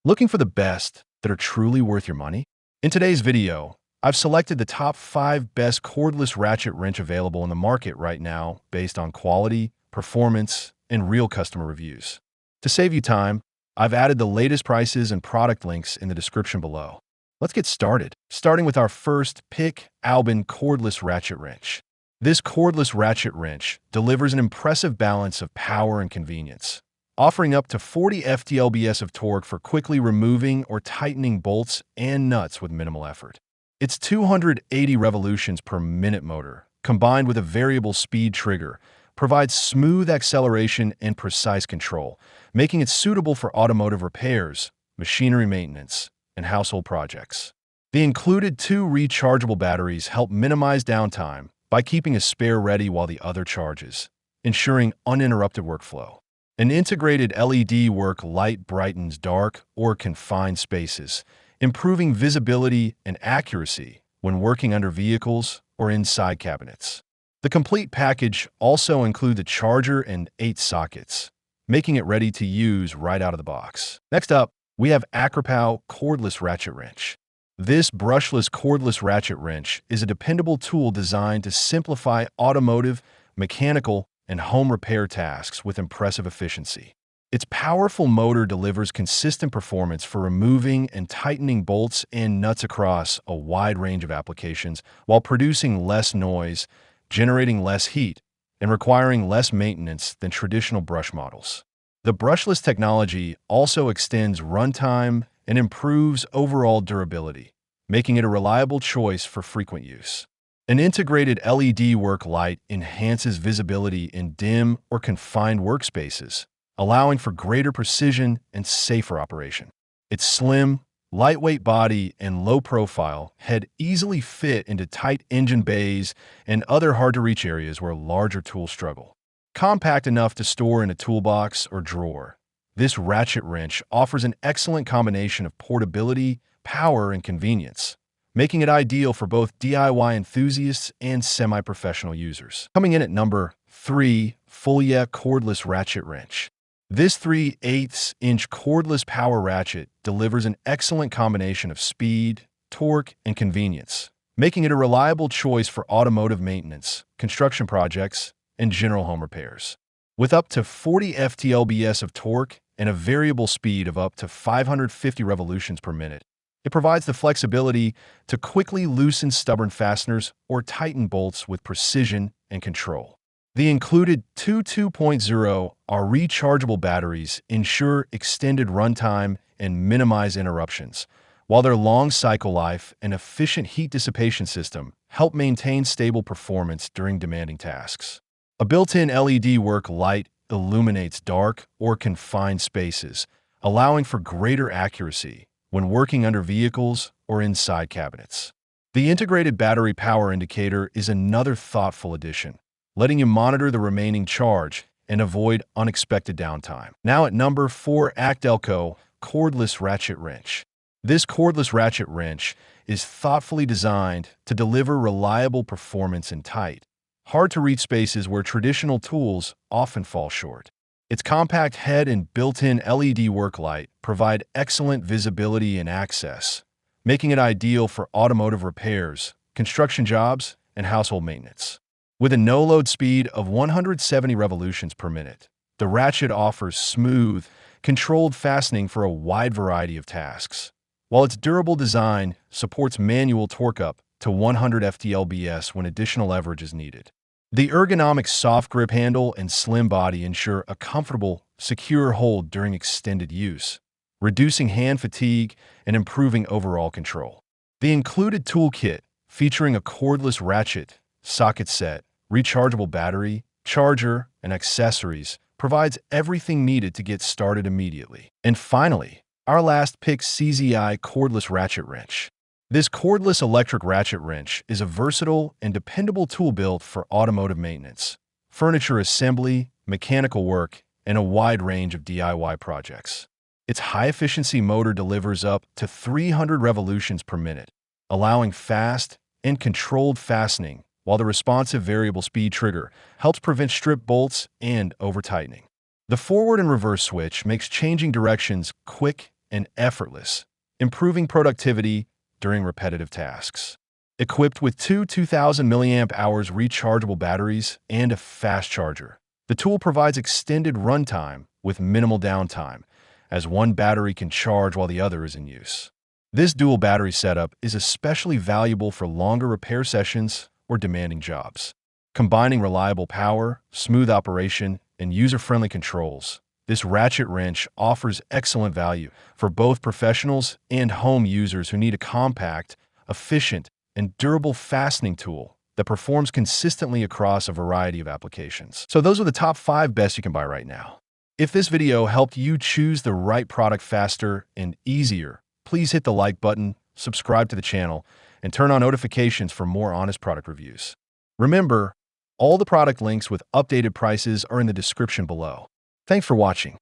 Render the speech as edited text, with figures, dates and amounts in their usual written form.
Looking for the best that are truly worth your money? In today's video, I've selected the top 5 best cordless ratchet wrench available in the market right now based on quality, performance, and real customer reviews. To save you time, I've added the latest prices and product links in the description below. Let's get started, starting with our first pick, Albin Cordless Ratchet Wrench. This cordless ratchet wrench delivers an impressive balance of power and convenience, offering up to 40 ft-lbs of torque for quickly removing or tightening bolts and nuts with minimal effort. Its 280 revolutions per minute motor, combined with a variable speed trigger, provides smooth acceleration and precise control, making it suitable for automotive repairs, machinery maintenance, and household projects. The included 2 rechargeable batteries help minimize downtime by keeping a spare ready while the other charges, ensuring uninterrupted workflow. An integrated LED work light brightens dark or confined spaces, improving visibility and accuracy when working under vehicles or inside cabinets. The complete package also includes a charger and 8 sockets, making it ready to use right out of the box. Next up, we have Acropow Cordless Ratchet Wrench. This brushless cordless ratchet wrench is a dependable tool designed to simplify automotive, mechanical, and home repair tasks with impressive efficiency. Its powerful motor delivers consistent performance for removing and tightening bolts and nuts across a wide range of applications while producing less noise, generating less heat, and requiring less maintenance than traditional brush models. The brushless technology also extends runtime and improves overall durability, making it a reliable choice for frequent use. An integrated LED work light enhances visibility in dim or confined workspaces, allowing for greater precision and safer operation. Its slim, lightweight body and low-profile head easily fit into tight engine bays and other hard-to-reach areas where larger tools struggle. Compact enough to store in a toolbox or drawer, this ratchet wrench offers an excellent combination of portability, power, and convenience, making it ideal for both DIY enthusiasts and semi-professional users. Coming in at number 3, Fulia Cordless Ratchet Wrench. This 3/8-inch cordless power ratchet delivers an excellent combination of speed, torque, and convenience, making it a reliable choice for automotive maintenance, construction projects, and general home repairs. With up to 40 ft-lbs of torque and a variable speed of up to 550 revolutions per minute, it provides the flexibility to quickly loosen stubborn fasteners or tighten bolts with precision and control. The included two 2.0 are rechargeable batteries ensure extended runtime and minimize interruptions, while their long cycle life and efficient heat dissipation system help maintain stable performance during demanding tasks. A built-in LED work light illuminates dark or confined spaces, allowing for greater accuracy when working under vehicles or inside cabinets. The integrated battery power indicator is another thoughtful addition, letting you monitor the remaining charge and avoid unexpected downtime. Now at number 4, Actelco Cordless Ratchet Wrench. This cordless ratchet wrench is thoughtfully designed to deliver reliable performance in tight, hard-to-reach spaces where traditional tools often fall short. Its compact head and built-in LED work light provide excellent visibility and access, making it ideal for automotive repairs, construction jobs, and household maintenance. With a no-load speed of 170 revolutions per minute, the ratchet offers smooth, controlled fastening for a wide variety of tasks, while its durable design supports manual torque up to 100 ft-lbs when additional leverage is needed. The ergonomic soft grip handle and slim body ensure a comfortable, secure hold during extended use, reducing hand fatigue and improving overall control. The included toolkit, featuring a cordless ratchet, socket set, rechargeable battery, charger, and accessories, provides everything needed to get started immediately. And finally, our last pick, CZI Cordless Ratchet Wrench. This cordless electric ratchet wrench is a versatile and dependable tool built for automotive maintenance, furniture assembly, mechanical work, and a wide range of DIY projects. Its high-efficiency motor delivers up to 300 revolutions per minute, allowing fast and controlled fastening, while the responsive variable speed trigger helps prevent strip bolts and over-tightening. The forward and reverse switch makes changing directions quick and effortless, improving productivity during repetitive tasks. Equipped with two 2000 milliamp hours rechargeable batteries and a fast charger, the tool provides extended runtime with minimal downtime, as one battery can charge while the other is in use. This dual battery setup is especially valuable for longer repair sessions or demanding jobs. Combining reliable power, smooth operation, and user-friendly controls, this ratchet wrench offers excellent value for both professionals and home users who need a compact, efficient, and durable fastening tool that performs consistently across a variety of applications. So those are the top 5 best you can buy right now. If this video helped you choose the right product faster and easier, please hit the like button, subscribe to the channel, and turn on notifications for more honest product reviews. Remember, all the product links with updated prices are in the description below. Thanks for watching.